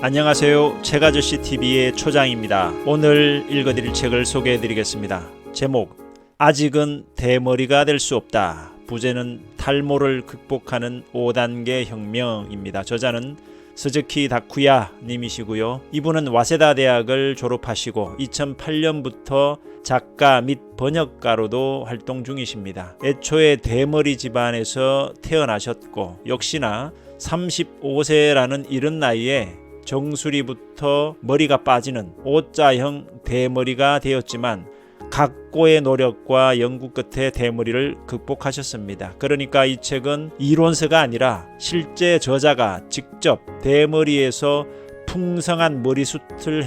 안녕하세요. 책아저씨 TV의 초장입니다. 오늘 읽어드릴 책을 소개해드리겠습니다. 제목, 아직은 대머리가 될 수 없다. 부제는 탈모를 극복하는 5단계 혁명입니다. 저자는 스즈키 다쿠야 님이시고요. 이분은 와세다 대학을 졸업하시고 2008년부터 작가 및 번역가로도 활동 중이십니다. 애초에 대머리 집안에서 태어나셨고 역시나 35세라는 이른 나이에 정수리부터 머리가 빠지는 O자형 대머리가 되었지만 각고의 노력과 연구 끝에 대머리를 극복하셨습니다. 그러니까 이 책은 이론서가 아니라 실제 저자가 직접 대머리에서 풍성한 머리숱을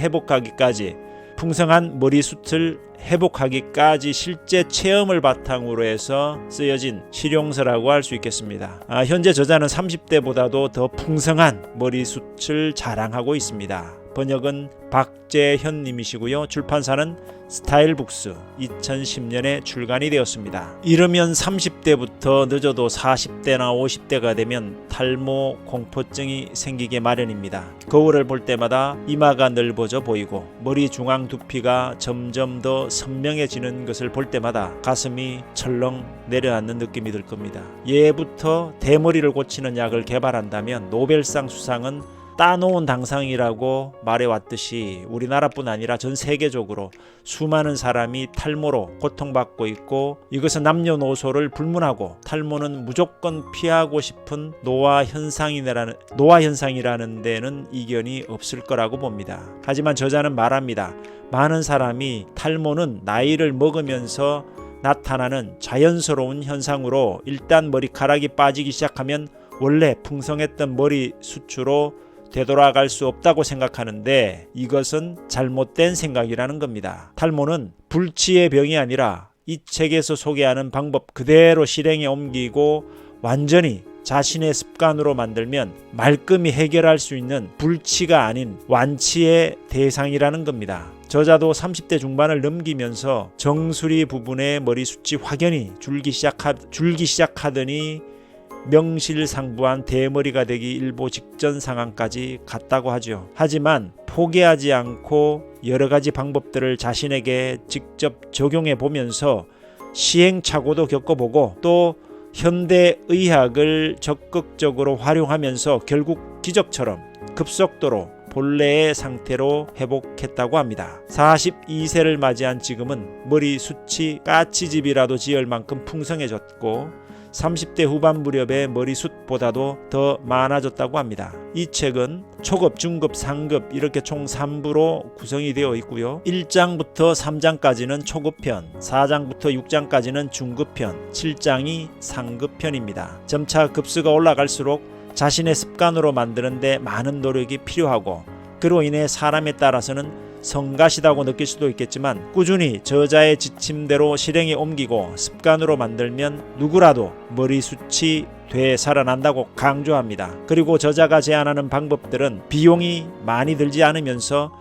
회복하기까지 실제 체험을 바탕으로 해서 쓰여진 실용서라고 할 수 있겠습니다. 현재 저자는 30대보다도 더 풍성한 머리숱을 자랑하고 있습니다. 번역은 박재현 님이시고요. 출판사는 스타일북스, 2010년에 출간이 되었습니다. 이르면 30대부터 늦어도 40대나 50대가 되면 탈모 공포증이 생기게 마련입니다. 거울을 볼 때마다 이마가 넓어져 보이고 머리 중앙 두피가 점점 더 선명해지는 것을 볼 때마다 가슴이 철렁 내려앉는 느낌이 들 겁니다. 예부터 대머리를 고치는 약을 개발한다면 노벨상 수상은 따놓은 당상이라고 말해왔듯이 우리나라뿐 아니라 전 세계적으로 수많은 사람이 탈모로 고통받고 있고, 이것은 남녀노소를 불문하고 탈모는 무조건 피하고 싶은 노화 현상이라는 데는 이견이 없을 거라고 봅니다. 하지만 저자는 말합니다. 많은 사람이 탈모는 나이를 먹으면서 나타나는 자연스러운 현상으로 일단 머리카락이 빠지기 시작하면 원래 풍성했던 머리숱으로 되돌아갈 수 없다고 생각하는데 이것은 잘못된 생각이라는 겁니다. 탈모는 불치의 병이 아니라 이 책에서 소개하는 방법 그대로 실행에 옮기고 완전히 자신의 습관으로 만들면 말끔히 해결할 수 있는 불치가 아닌 완치의 대상이라는 겁니다. 저자도 30대 중반을 넘기면서 정수리 부분의 머리숱이 확연히 줄기 시작하더니 명실상부한 대머리가 되기 일보 직전 상황까지 갔다고 하죠. 하지만 포기하지 않고 여러 가지 방법들을 자신에게 직접 적용해 보면서 시행착오도 겪어보고 또 현대의학을 적극적으로 활용하면서 결국 기적처럼 급속도로 본래의 상태로 회복했다고 합니다. 42세를 맞이한 지금은 머리숱이 까치집이라도 지을 만큼 풍성해졌고 30대 후반 무렵의 머리숱보다도 더 많아졌다고 합니다. 이 책은 초급, 중급, 상급 이렇게 총 3부로 구성이 되어 있고요. 1장부터 3장까지는 초급편, 4장부터 6장까지는 중급편, 7장이 상급편입니다. 점차 급수가 올라갈수록 자신의 습관으로 만드는데 많은 노력이 필요하고 그로 인해 사람에 따라서는 성가시다고 느낄 수도 있겠지만 꾸준히 저자의 지침대로 실행에 옮기고 습관으로 만들면 누구라도 머리숱이 되살아난다고 강조합니다. 그리고 저자가 제안하는 방법들은 비용이 많이 들지 않으면서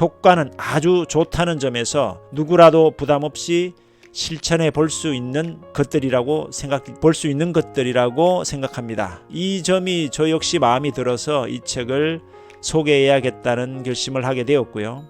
효과는 아주 좋다는 점에서 누구라도 부담 없이 실천해 볼 수 있는 것들이라고 생각합니다. 이 점이 저 역시 마음이 들어서 이 책을 소개해야겠다는 결심을 하게 되었고요.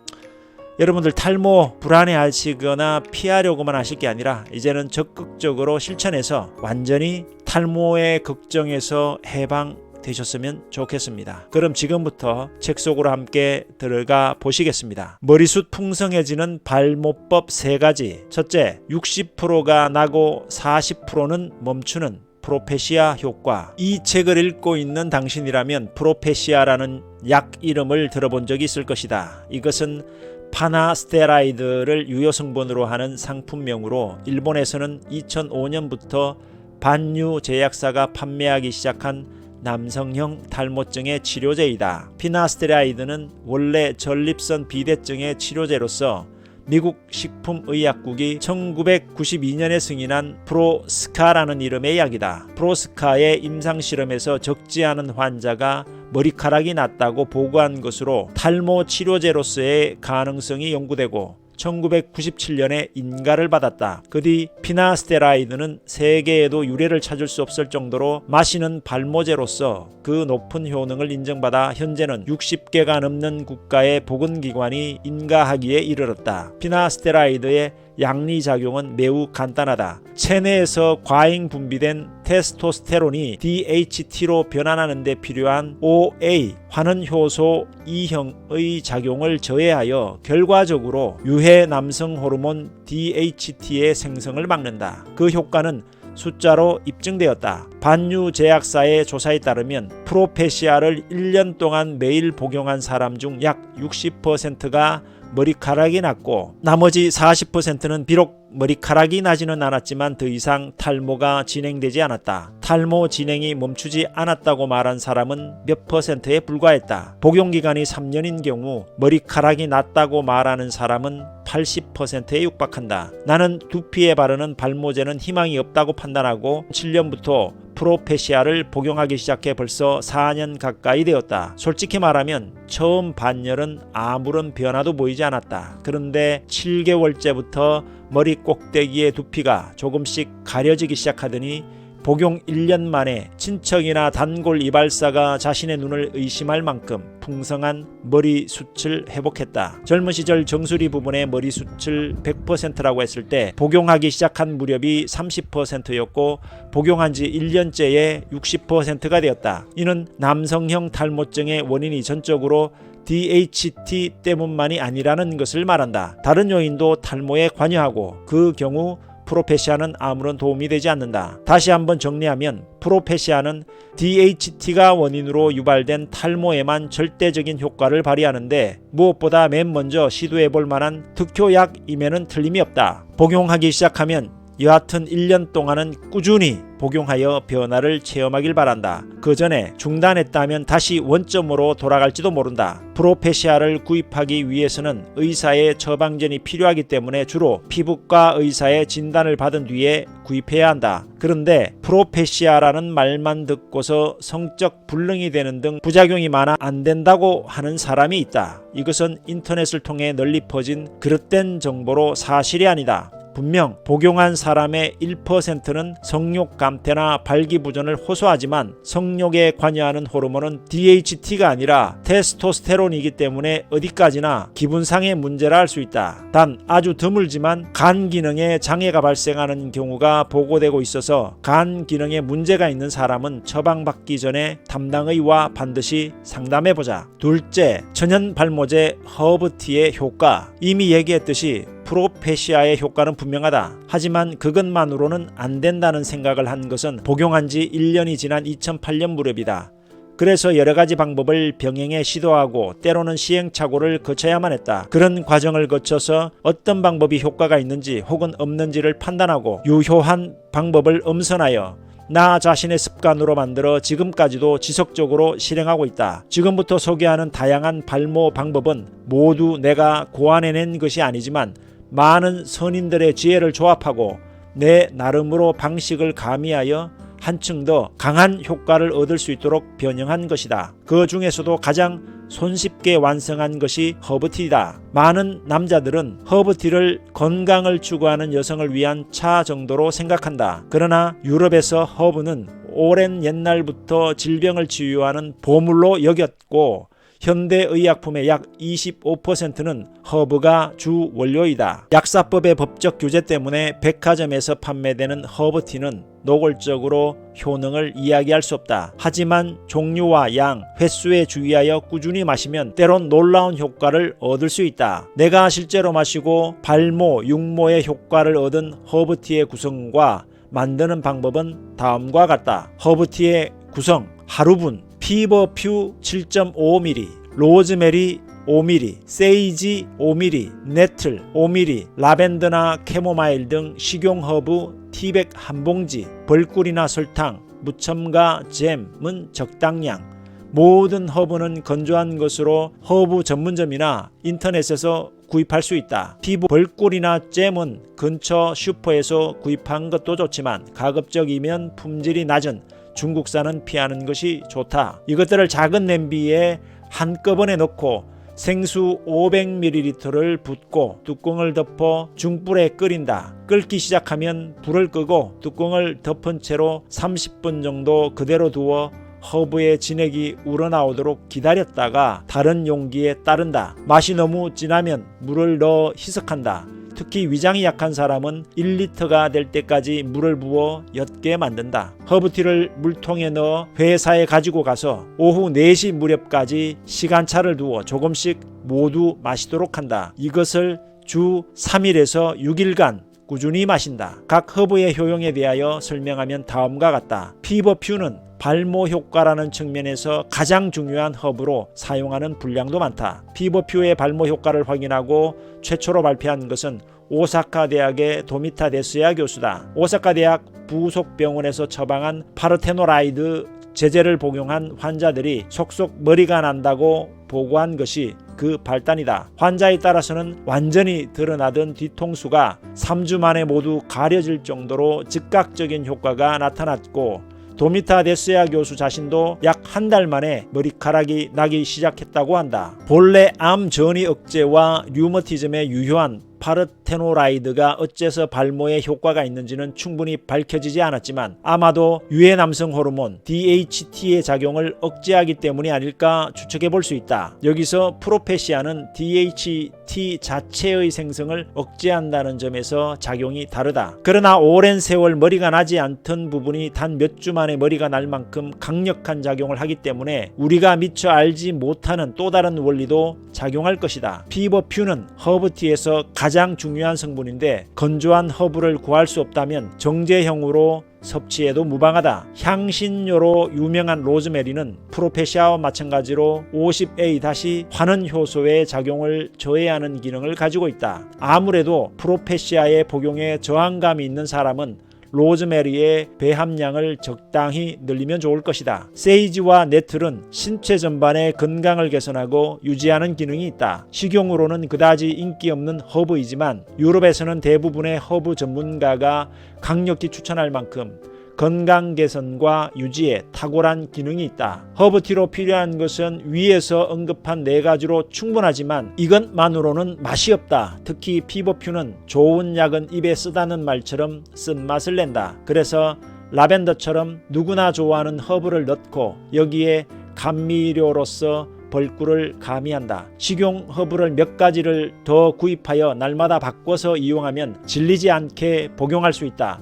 여러분들 탈모 불안해하시거나 피하려고만 하실 게 아니라 이제는 적극적으로 실천해서 완전히 탈모의 걱정에서 해방되셨으면 좋겠습니다. 그럼 지금부터 책 속으로 함께 들어가 보시겠습니다. 머리숱 풍성해지는 발모법 3가지. 첫째, 60%가 나고 40%는 멈추는 프로페시아 효과. 이 책을 읽고 있는 당신이라면 프로페시아라는 약 이름을 들어본 적이 있을 것이다. 이것은 파나스테라이드를 유효성분으로 하는 상품명으로 일본에서는 2005년부터 반유 제약사가 판매하기 시작한 남성형 탈모증의 치료제이다. 피나스테라이드는 원래 전립선 비대증의 치료제로서 미국 식품의약국이 1992년에 승인한 프로스카라는 이름의 약이다. 프로스카의 임상실험에서 적지 않은 환자가 머리카락이 났다고 보고한 것으로 탈모 치료제로서의 가능성이 연구되고 1997년에 인가를 받았다. 그 뒤 피나스테라이드는 세계에도 유례를 찾을 수 없을 정도로 마시는 발모제로서 그 높은 효능을 인정받아 현재는 60개가 넘는 국가의 보건기관이 인가하기에 이르렀다. 피나스테라이드의 양리작용은 매우 간단하다. 체내에서 과잉 분비된 테스토스테론이 DHT로 변환하는 데 필요한 OA 환원효소 2형의 작용을 저해하여 결과적으로 유해 남성 호르몬 DHT의 생성을 막는다. 그 효과는 숫자로 입증되었다. 반유 제약사의 조사에 따르면 프로페시아를 1년 동안 매일 복용한 사람 중 약 60%가 머리카락이 났고 나머지 40%는 비록 머리카락이 나지는 않았지만 더 이상 탈모가 진행되지 않았다. 탈모 진행이 멈추지 않았다고 말한 사람은 몇 %에 불과했다. 복용기간이 3년인 경우 머리카락이 났다고 말하는 사람은 80%에 육박한다. 나는 두피에 바르는 발모제는 희망이 없다고 판단하고 7년부터 프로페시아를 복용하기 시작해 벌써 4년 가까이 되었다. 솔직히 말하면 처음 반년은 아무런 변화도 보이지 않았다. 그런데 7개월째부터 머리 꼭대기의 두피가 조금씩 가려지기 시작하더니 복용 1년 만에 친척이나 단골 이발사가 자신의 눈을 의심할 만큼 풍성한 머리숱을 회복했다. 젊은 시절 정수리 부분의 머리숱을 100%라고 했을 때 복용하기 시작한 무렵이 30%였고 복용한 지 1년째에 60%가 되었다. 이는 남성형 탈모증의 원인이 전적으로 DHT 때문만이 아니라는 것을 말한다. 다른 요인도 탈모에 관여하고 그 경우 프로페시아는 아무런 도움이 되지 않는다. 다시 한번 정리하면 프로페시아는 DHT가 원인으로 유발된 탈모에만 절대적인 효과를 발휘하는데 무엇보다 맨 먼저 시도해볼 만한 특효약임에는 틀림이 없다. 복용하기 시작하면 여하튼 1년 동안은 꾸준히 복용하여 변화를 체험하길 바란다. 그 전에 중단했다면 다시 원점으로 돌아갈지도 모른다. 프로페시아를 구입하기 위해서는 의사의 처방전이 필요하기 때문에 주로 피부과 의사의 진단을 받은 뒤에 구입해야 한다. 그런데 프로페시아라는 말만 듣고서 성적 불능이 되는 등 부작용이 많아 안 된다고 하는 사람이 있다. 이것은 인터넷을 통해 널리 퍼진 그릇된 정보로 사실이 아니다. 분명 복용한 사람의 1%는 성욕 감퇴나 발기부전을 호소하지만 성욕에 관여하는 호르몬은 DHT가 아니라 테스토스테론이기 때문에 어디까지나 기분상의 문제라 할 수 있다. 단 아주 드물지만 간 기능에 장애가 발생하는 경우가 보고되고 있어서 간 기능에 문제가 있는 사람은 처방받기 전에 담당의와 반드시 상담해보자. 둘째, 천연 발모제 허브티의 효과. 이미 얘기했듯이 프로페시아의 효과는 분명하다. 하지만 그것만으로는 안 된다는 생각을 한 것은 복용한 지 1년이 지난 2008년 무렵이다. 그래서 여러가지 방법을 병행해 시도하고 때로는 시행착오를 거쳐야만 했다. 그런 과정을 거쳐서 어떤 방법이 효과가 있는지 혹은 없는지를 판단하고 유효한 방법을 엄선하여 나 자신의 습관으로 만들어 지금까지도 지속적으로 실행하고 있다. 지금부터 소개하는 다양한 발모 방법은 모두 내가 고안해낸 것이 아니지만 많은 선인들의 지혜를 조합하고 내 나름으로 방식을 가미하여 한층 더 강한 효과를 얻을 수 있도록 변형한 것이다. 그 중에서도 가장 손쉽게 완성한 것이 허브티다. 많은 남자들은 허브티를 건강을 추구하는 여성을 위한 차 정도로 생각한다. 그러나 유럽에서 허브는 오랜 옛날부터 질병을 치유하는 보물로 여겼고 현대의약품의 약 25%는 허브가 주 원료이다. 약사법의 법적 규제 때문에 백화점에서 판매되는 허브티는 노골적으로 효능을 이야기할 수 없다. 하지만 종류와 양, 횟수에 주의하여 꾸준히 마시면 때론 놀라운 효과를 얻을 수 있다. 내가 실제로 마시고 발모, 육모의 효과를 얻은 허브티의 구성과 만드는 방법은 다음과 같다. 허브티의 구성: 하루분, 피버퓨 7.5ml, 로즈메리 5ml, 세이지 5ml, 네틀 5ml, 라벤더나 캐모마일 등 식용허브 티백 한 봉지, 벌꿀이나 설탕, 무첨가 잼은 적당량. 모든 허브는 건조한 것으로 허브 전문점이나 인터넷에서 구입할 수 있다. 피부 벌꿀이나 잼은 근처 슈퍼에서 구입한 것도 좋지만 가급적이면 품질이 낮은 중국산은 피하는 것이 좋다. 이것들을 작은 냄비에 한꺼번에 넣고 생수 500ml를 붓고 뚜껑을 덮어 중불에 끓인다. 끓기 시작하면 불을 끄고 뚜껑을 덮은 채로 30분 정도 그대로 두어 허브의 진액이 우러나오도록 기다렸다가 다른 용기에 따른다. 맛이 너무 진하면 물을 넣어 희석한다. 특히 위장이 약한 사람은 1리터가 될 때까지 물을 부어 옅게 만든다. 허브티를 물통에 넣어 회사에 가지고 가서 오후 4시 무렵까지 시간차를 두어 조금씩 모두 마시도록 한다. 이것을 주 3일에서 6일간 꾸준히 마신다. 각 허브의 효용에 대하여 설명하면 다음과 같다. 피버퓨는 발모 효과라는 측면에서 가장 중요한 허브로 사용하는 분량도 많다. 피버퓨의 발모 효과를 확인하고 최초로 발표한 것은 오사카 대학의 도미타 데스야 교수다. 오사카 대학 부속병원에서 처방한 파르테노라이드 제제를 복용한 환자들이 속속 머리가 난다고 보고한 것이 그 발단이다. 환자에 따라서는 완전히 드러나던 뒤통수가 3주 만에 모두 가려질 정도로 즉각적인 효과가 나타났고 도미타 데스야 교수 자신도 약 한 달 만에 머리카락이 나기 시작했다고 한다. 본래 암 전이 억제와 류머티즘에 유효한 파르테노라이드가 어째서 발모에 효과가 있는지는 충분히 밝혀지지 않았지만 아마도 유해 남성 호르몬 DHT의 작용을 억제하기 때문이 아닐까 추측해 볼 수 있다. 여기서 프로페시아는 DHT 자체의 생성을 억제한다는 점에서 작용이 다르다. 그러나 오랜 세월 머리가 나지 않던 부분이 단 몇 주 만에 머리가 날 만큼 강력한 작용을 하기 때문에 우리가 미처 알지 못하는 또 다른 원리도 작용할 것이다. 피버퓨는 허브티에서 가장 중요한 성분인데 건조한 허브를 구할 수 없다면 정제형으로 섭취해도 무방하다. 향신료로 유명한 로즈메리는 프로페시아와 마찬가지로 50A- 환원 효소의 작용을 저해하는 기능을 가지고 있다. 아무래도 프로페시아의 복용에 저항감이 있는 사람은 로즈메리의 배합량을 적당히 늘리면 좋을 것이다. 세이지와 네틀은 신체 전반의 건강을 개선하고 유지하는 기능이 있다. 식용으로는 그다지 인기 없는 허브이지만 유럽에서는 대부분의 허브 전문가가 강력히 추천할 만큼 건강 개선과 유지에 탁월한 기능이 있다. 허브티로 필요한 것은 위에서 언급한 4가지로 충분하지만 이것만으로는 맛이 없다. 특히 피버퓨는 좋은 약은 입에 쓰다는 말처럼 쓴맛을 낸다. 그래서 라벤더처럼 누구나 좋아하는 허브를 넣고 여기에 감미료로서 벌꿀을 가미한다. 식용 허브를 몇 가지를 더 구입하여 날마다 바꿔서 이용하면 질리지 않게 복용할 수 있다.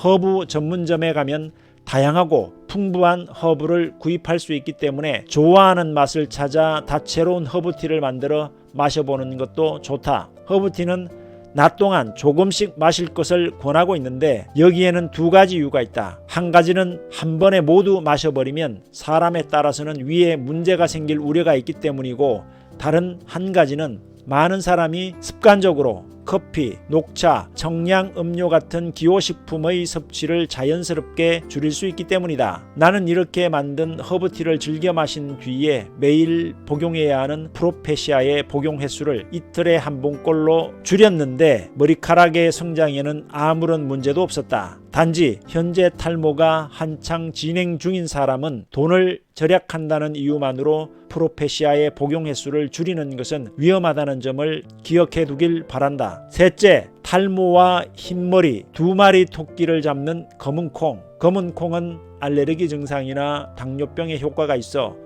허브 전문점에 가면 다양하고 풍부한 허브를 구입할 수 있기 때문에 좋아하는 맛을 찾아 다채로운 허브티를 만들어 마셔보는 것도 좋다. 허브티는 낮 동안 조금씩 마실 것을 권하고 있는데 여기에는 2가지 이유가 있다. 한 가지는 한 번에 모두 마셔버리면 사람에 따라서는 위에 문제가 생길 우려가 있기 때문이고 다른 한 가지는 많은 사람이 습관적으로 커피, 녹차, 청량 음료 같은 기호식품의 섭취를 자연스럽게 줄일 수 있기 때문이다. 나는 이렇게 만든 허브티를 즐겨 마신 뒤에 매일 복용해야 하는 프로페시아의 복용 횟수를 이틀에 한 번꼴로 줄였는데 머리카락의 성장에는 아무런 문제도 없었다. 단지 현재 탈모가 한창 진행 중인 사람은 돈을 절약한다는 이유만으로 프로페시아의 복용 횟수를 줄이는 것은 위험하다는 점을 기억해 두길 바란다. 셋째, 탈모와 흰머리 2마리 토끼를 잡는 검은 콩. 검은 콩은 알레르기 증상이나 당뇨병에 효과가 있어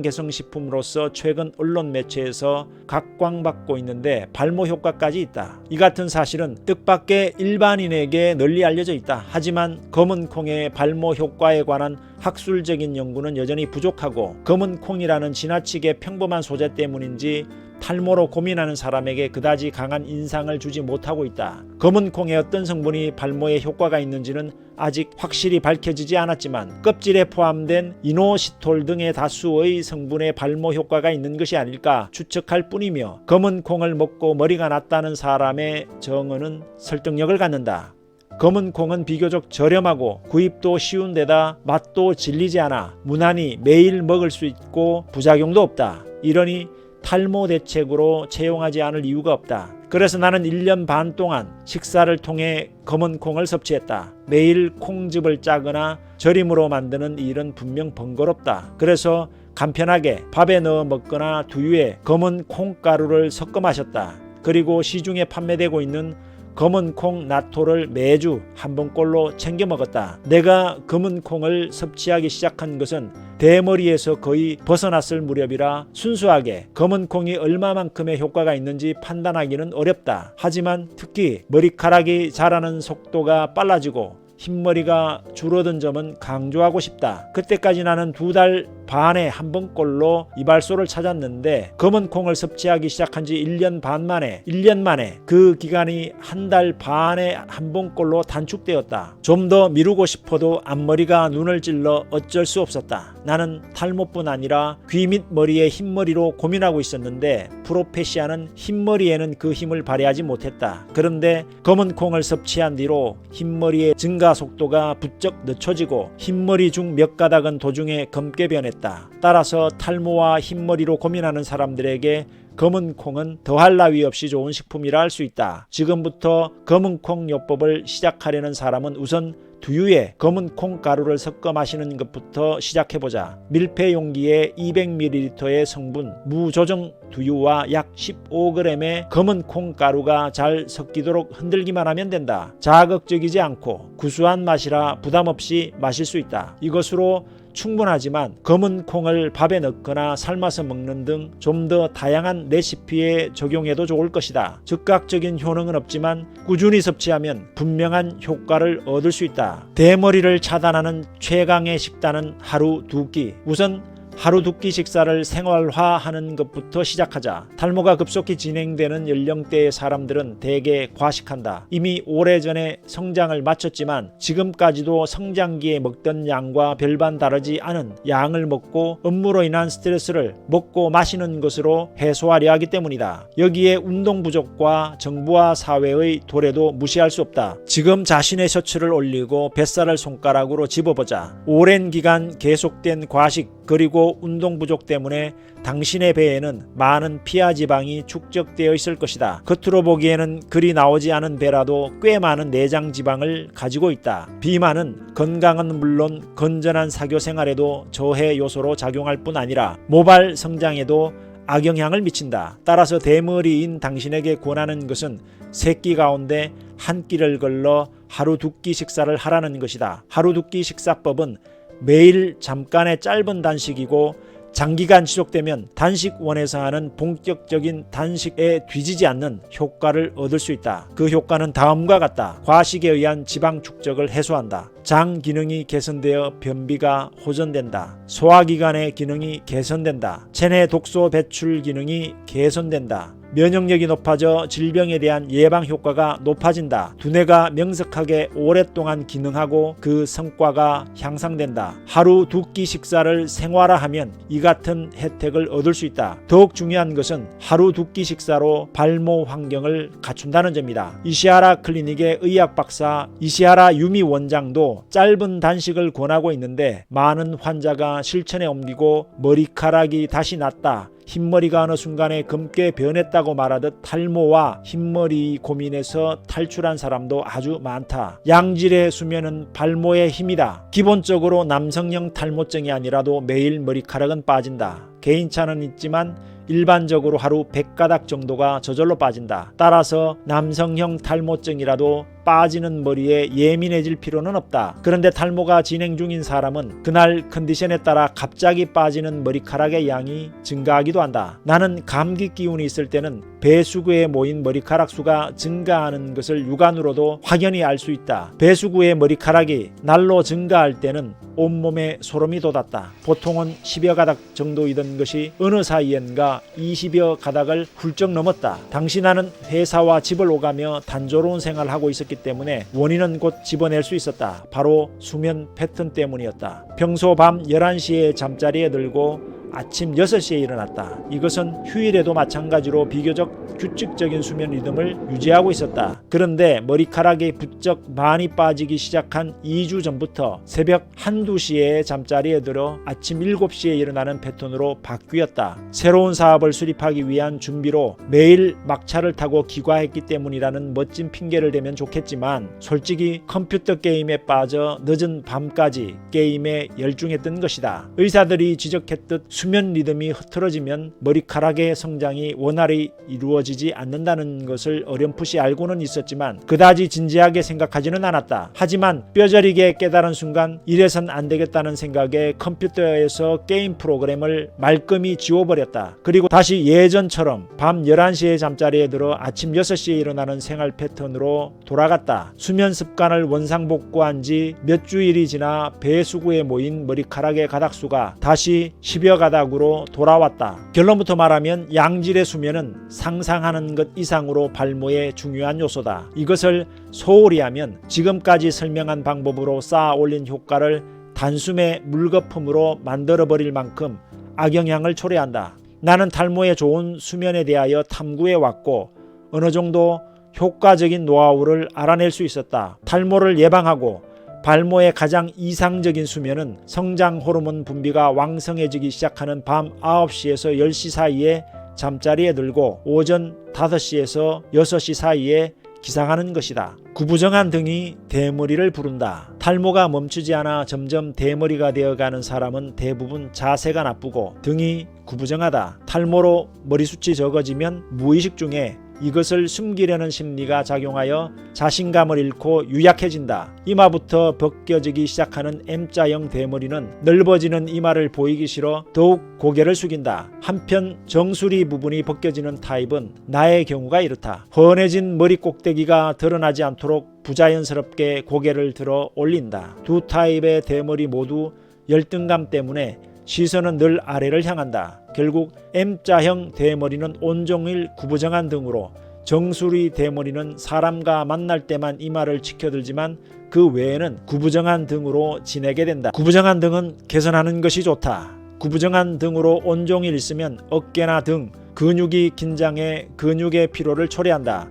건강개선식품으로서 최근 언론 매체에서 각광받고 있는데 발모 효과까지 있다. 이 같은 사실은 뜻밖의 일반인에게 널리 알려져 있다. 하지만 검은 콩의 발모 효과에 관한 학술적인 연구는 여전히 부족하고 검은 콩이라는 지나치게 평범한 소재 때문인지 탈모로 고민하는 사람에게 그다지 강한 인상을 주지 못하고 있다. 검은 콩에 어떤 성분이 발모에 효과가 있는지는 아직 확실히 밝혀지지 않았지만 껍질에 포함된 이노시톨 등의 다수의 성분에 발모 효과가 있는 것이 아닐까 추측할 뿐이며 검은 콩을 먹고 머리가 났다는 사람의 정언은 설득력을 갖는다. 검은 콩은 비교적 저렴하고 구입도 쉬운 데다 맛도 질리지 않아 무난히 매일 먹을 수 있고 부작용도 없다. 이러니 탈모 대책으로 채용하지 않을 이유가 없다. 그래서 나는 1년 반 동안 식사를 통해 검은 콩을 섭취했다. 매일 콩즙을 짜거나 절임으로 만드는 일은 분명 번거롭다. 그래서 간편하게 밥에 넣어 먹거나 두유에 검은 콩가루를 섞어 마셨다. 그리고 시중에 판매되고 있는 검은 콩 나토를 매주 한 번꼴로 챙겨 먹었다. 내가 검은 콩을 섭취하기 시작한 것은 대머리에서 거의 벗어났을 무렵이라 순수하게 검은 콩이 얼마만큼의 효과가 있는지 판단하기는 어렵다. 하지만 특히 머리카락이 자라는 속도가 빨라지고 흰머리가 줄어든 점은 강조하고 싶다. 그때까지 나는 2달 반에 한 번꼴로 이발소를 찾았는데 검은 콩을 섭취하기 시작한 지 1년 만에 그 기간이 한 달 반에 한 번꼴로 단축되었다. 좀 더 미루고 싶어도 앞머리가 눈을 찔러 어쩔 수 없었다. 나는 탈모뿐 아니라 귀 및 머리에 흰머리로 고민하고 있었는데 프로페시아는 흰머리에는 그 힘을 발휘하지 못했다. 그런데 검은 콩을 섭취한 뒤로 흰머리의 증가 속도가 부쩍 늦춰지고 흰머리 중 몇 가닥은 도중에 검게 변했다. 따라서 탈모와 흰머리로 고민하는 사람들에게 검은 콩은 더할 나위 없이 좋은 식품이라 할 수 있다. 지금부터 검은 콩 요법을 시작하려는 사람은 우선 두유에 검은 콩 가루를 섞어 마시는 것부터 시작해보자. 밀폐 용기에 200ml의 성분 무조정 두유와 약 15g의 검은 콩 가루가 잘 섞이도록 흔들기만 하면 된다. 자극적이지 않고 구수한 맛이라 부담 없이 마실 수 있다. 이것으로 충분하지만 검은 콩을 밥에 넣거나 삶아서 먹는 등 좀 더 다양한 레시피에 적용해도 좋을 것이다. 즉각적인 효능은 없지만 꾸준히 섭취하면 분명한 효과를 얻을 수 있다. 대머리를 차단하는 최강의 식단은 하루 2끼. 우선 하루 2끼 식사를 생활화하는 것부터 시작하자. 탈모가 급속히 진행되는 연령대의 사람들은 대개 과식한다. 이미 오래전에 성장을 마쳤지만 지금까지도 성장기에 먹던 양과 별반 다르지 않은 양을 먹고 업무로 인한 스트레스를 먹고 마시는 것으로 해소하려 하기 때문이다. 여기에 운동 부족과 정부와 사회의 도래도 무시할 수 없다. 지금 자신의 셔츠를 올리고 뱃살을 손가락으로 집어보자. 오랜 기간 계속된 과식 그리고 운동 부족 때문에 당신의 배에는 많은 피하 지방이 축적되어 있을 것이다. 겉으로 보기에는 그리 나오지 않은 배라도 꽤 많은 내장 지방을 가지고 있다. 비만은 건강은 물론 건전한 사교 생활에도 저해 요소로 작용할 뿐 아니라 모발 성장에도 악영향을 미친다. 따라서 대머리인 당신에게 권하는 것은 3끼 가운데 한 끼를 걸러 하루 2끼 식사를 하라는 것이다. 하루 2끼 식사법은 매일 잠깐의 짧은 단식이고 장기간 지속되면 단식원에서 하는 본격적인 단식에 뒤지지 않는 효과를 얻을 수 있다. 그 효과는 다음과 같다. 과식에 의한 지방 축적을 해소한다. 장 기능이 개선되어 변비가 호전된다. 소화기관의 기능이 개선된다. 체내 독소 배출 기능이 개선된다. 면역력이 높아져 질병에 대한 예방 효과가 높아진다. 두뇌가 명석하게 오랫동안 기능하고 그 성과가 향상된다. 하루 2끼 식사를 생활화하면 이 같은 혜택을 얻을 수 있다. 더욱 중요한 것은 하루 2끼 식사로 발모 환경을 갖춘다는 점이다. 이시하라 클리닉의 의학 박사 이시하라 유미 원장도 짧은 단식을 권하고 있는데 많은 환자가 실천에 옮기고 머리카락이 다시 났다. 흰머리가 어느 순간에 검게 변했다고 말하듯 탈모와 흰머리 고민에서 탈출한 사람도 아주 많다. 양질의 수면은 발모의 힘이다. 기본적으로 남성형 탈모증이 아니라도 매일 머리카락은 빠진다. 개인차는 있지만 일반적으로 하루 100가닥 정도가 저절로 빠진다. 따라서 남성형 탈모증이라도 빠지는 머리에 예민해질 필요는 없다. 그런데 탈모가 진행 중인 사람은 그날 컨디션에 따라 갑자기 빠지는 머리카락의 양이 증가하기도 한다. 나는 감기 기운이 있을 때는 배수구에 모인 머리카락 수가 증가하는 것을 육안으로도 확연히 알 수 있다. 배수구의 머리카락이 날로 증가할 때는 온몸에 소름이 돋았다. 보통은 10여 가닥 정도이던 것이 어느 사이엔가 20여 가닥을 훌쩍 넘었다. 당시 나는 회사와 집을 오가며 단조로운 생활을 하고 있었기 때문에 원인은 곧 집어낼 수 있었다. 바로 수면 패턴 때문이었다. 평소 밤 11시에 잠자리에 들고 아침 6시에 일어났다. 이것은 휴일에도 마찬가지로 비교적 규칙적인 수면 리듬을 유지하고 있었다. 그런데 머리카락이 부쩍 많이 빠지기 시작한 2주 전부터 새벽 1, 2시에 잠자리에 들어 아침 7시에 일어나는 패턴으로 바뀌었다. 새로운 사업을 수립하기 위한 준비로 매일 막차를 타고 귀가했기 때문이라는 멋진 핑계를 대면 좋겠지만 솔직히 컴퓨터 게임에 빠져 늦은 밤까지 게임에 열중했던 것이다. 의사들이 지적했듯 수면 리듬이 흐트러지면 머리카락의 성장이 원활히 이루어지지 않는다는 것을 어렴풋이 알고는 있었지만 그다지 진지하게 생각하지는 않았다. 하지만 뼈저리게 깨달은 순간 이래선 안 되겠다는 생각에 컴퓨터에서 게임 프로그램을 말끔히 지워버렸다. 그리고 다시 예전처럼 밤 11시에 잠자리에 들어 아침 6시에 일어나는 생활 패턴으로 돌아갔다. 수면 습관을 원상복구한 지 몇 주일이 지나 배수구에 모인 머리카락의 가닥수가 다시 10여 가닥으로 돌아왔다. 결론부터 말하면 양질의 수면은 상상하는 것 이상으로 발모의 중요한 요소다. 이것을 소홀히 하면 지금까지 설명한 방법으로 쌓아 올린 효과를 단숨에 물거품으로 만들어버릴 만큼 악영향을 초래한다. 나는 탈모에 좋은 수면에 대하여 탐구해 왔고 어느 정도 효과적인 노하우를 알아낼 수 있었다. 탈모를 예방하고 발모의 가장 이상적인 수면은 성장 호르몬 분비가 왕성해지기 시작하는 밤 9시에서 10시 사이에 잠자리에 들고 오전 5시에서 6시 사이에 기상하는 것이다. 구부정한 등이 대머리를 부른다. 탈모가 멈추지 않아 점점 대머리가 되어가는 사람은 대부분 자세가 나쁘고 등이 구부정하다. 탈모로 머리숱이 적어지면 무의식 중에 이것을 숨기려는 심리가 작용하여 자신감을 잃고 유약해진다. 이마부터 벗겨지기 시작하는 M자형 대머리는 넓어지는 이마를 보이기 싫어 더욱 고개를 숙인다. 한편 정수리 부분이 벗겨지는 타입은 나의 경우가 이렇다. 훤해진 머리 꼭대기가 드러나지 않도록 부자연스럽게 고개를 들어 올린다. 두 타입의 대머리 모두 열등감 때문에 시선은 늘 아래를 향한다. 결국 M자형 대머리는 온종일 구부정한 등으로 정수리 대머리는 사람과 만날 때만 이마를 치켜들지만 그 외에는 구부정한 등으로 지내게 된다. 구부정한 등은 개선하는 것이 좋다. 구부정한 등으로 온종일 있으면 어깨나 등 근육이 긴장해 근육의 피로를 초래한다.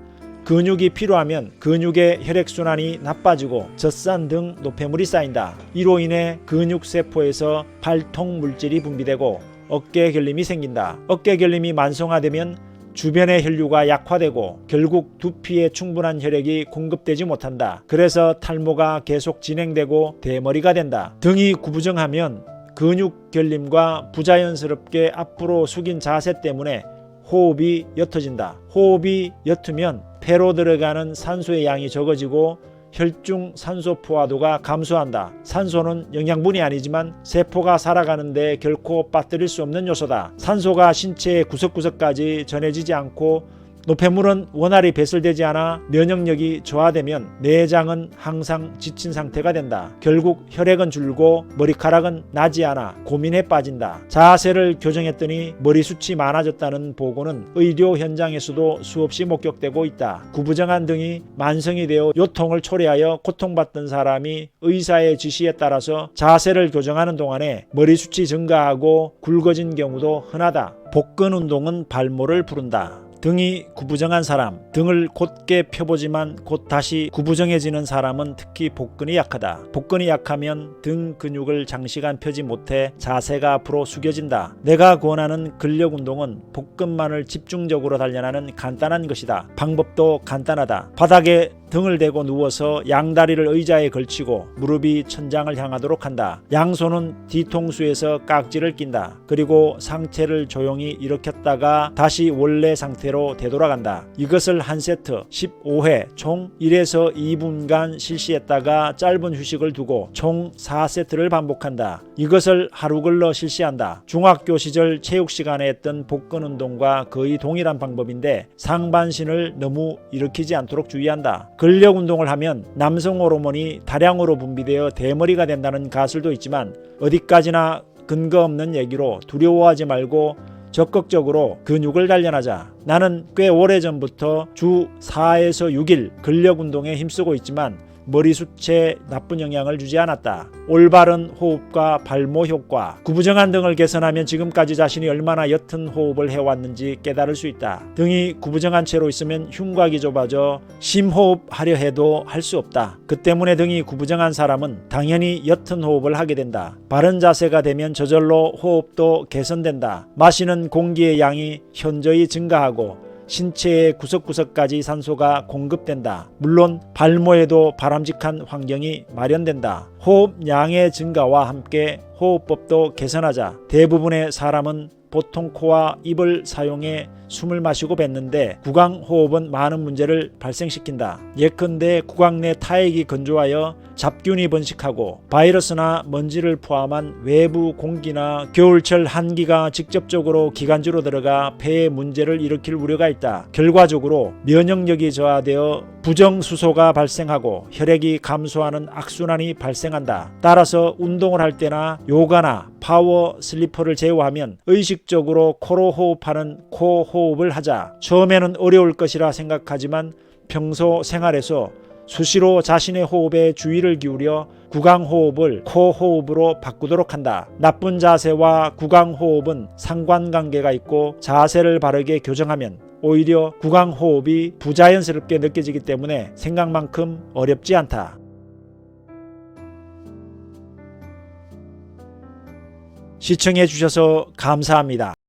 근육이 필요하면 근육의 혈액순환이 나빠지고 젖산 등 노폐물이 쌓인다. 이로 인해 근육세포에서 발통 물질이 분비되고 어깨 결림이 생긴다. 어깨 결림이 만성화되면 주변의 혈류가 약화되고 결국 두피에 충분한 혈액이 공급되지 못한다. 그래서 탈모가 계속 진행되고 대머리가 된다. 등이 구부정하면 근육 결림과 부자연스럽게 앞으로 숙인 자세 때문에 호흡이 옅어진다. 호흡이 옅으면 폐로 들어가는 산소의 양이 적어지고 혈중 산소 포화도가 감소한다. 산소는 영양분이 아니지만 세포가 살아가는데 결코 빠뜨릴 수 없는 요소다. 산소가 신체의 구석구석까지 전해지지 않고 노폐물은 원활히 배설되지 않아 면역력이 저하되면 내장은 항상 지친 상태가 된다. 결국 혈액은 줄고 머리카락은 나지 않아 고민에 빠진다. 자세를 교정했더니 머리숱이 많아졌다는 보고는 의료 현장에서도 수없이 목격되고 있다. 구부정한 등이 만성이 되어 요통을 초래하여 고통받던 사람이 의사의 지시에 따라서 자세를 교정하는 동안에 머리숱이 증가하고 굵어진 경우도 흔하다. 복근 운동은 발모를 부른다. 등이 구부정한 사람, 등을 곧게 펴보지만 곧 다시 구부정해지는 사람은 특히 복근이 약하다. 복근이 약하면 등 근육을 장시간 펴지 못해 자세가 앞으로 숙여진다. 내가 권하는 근력 운동은 복근만을 집중적으로 단련하는 간단한 것이다. 방법도 간단하다. 바닥에 등을 대고 누워서 양다리를 의자에 걸치고 무릎이 천장을 향하도록 한다. 양손은 뒤통수에서 깍지를 낀다. 그리고 상체를 조용히 일으켰다가 다시 원래 상태로 되돌아간다. 이것을 한 세트 15회 총 1에서 2분간 실시했다가 짧은 휴식을 두고 총 4세트를 반복한다. 이것을 하루 걸러 실시한다. 중학교 시절 체육 시간에 했던 복근 운동과 거의 동일한 방법인데 상반신을 너무 일으키지 않도록 주의한다. 근력 운동을 하면 남성 호르몬이 다량으로 분비되어 대머리가 된다는 가설도 있지만 어디까지나 근거 없는 얘기로 두려워하지 말고 적극적으로 근육을 단련하자. 나는 꽤 오래전부터 주 4에서 6일 근력 운동에 힘쓰고 있지만 머리숱에 나쁜 영향을 주지 않았다. 올바른 호흡과 발모 효과, 구부정한 등을 개선하면 지금까지 자신이 얼마나 옅은 호흡을 해왔는지 깨달을 수 있다. 등이 구부정한 채로 있으면 흉곽이 좁아져 심호흡하려 해도 할 수 없다. 그 때문에 등이 구부정한 사람은 당연히 옅은 호흡을 하게 된다. 바른 자세가 되면 저절로 호흡도 개선된다. 마시는 공기의 양이 현저히 증가하고 신체의 구석구석까지 산소가 공급된다. 물론 발모에도 바람직한 환경이 마련된다. 호흡량의 증가와 함께 호흡법도 개선하자. 대부분의 사람은 보통 코와 입을 사용해 숨을 마시고 뱉는데 구강호흡은 많은 문제를 발생시킨다. 예컨대 구강 내 타액이 건조하여 잡균이 번식하고 바이러스나 먼지를 포함한 외부 공기나 겨울철 한기가 직접적으로 기관지로 들어가 폐에 문제를 일으킬 우려가 있다. 결과적으로 면역력이 저하되어 부정수소가 발생하고 혈액이 감소하는 악순환이 발생한다. 따라서 운동을 할 때나 요가나 파워 슬리퍼를 제외하면 의식적으로 코로 호흡하는 코 호흡을 하자. 처음에는 어려울 것이라 생각하지만 평소 생활에서 수시로 자신의 호흡에 주의를 기울여 구강호흡을 코호흡으로 바꾸도록 한다. 나쁜 자세와 구강호흡은 상관관계가 있고 자세를 바르게 교정하면 오히려 구강호흡이 부자연스럽게 느껴지기 때문에 생각만큼 어렵지 않다. 시청해 주셔서 감사합니다.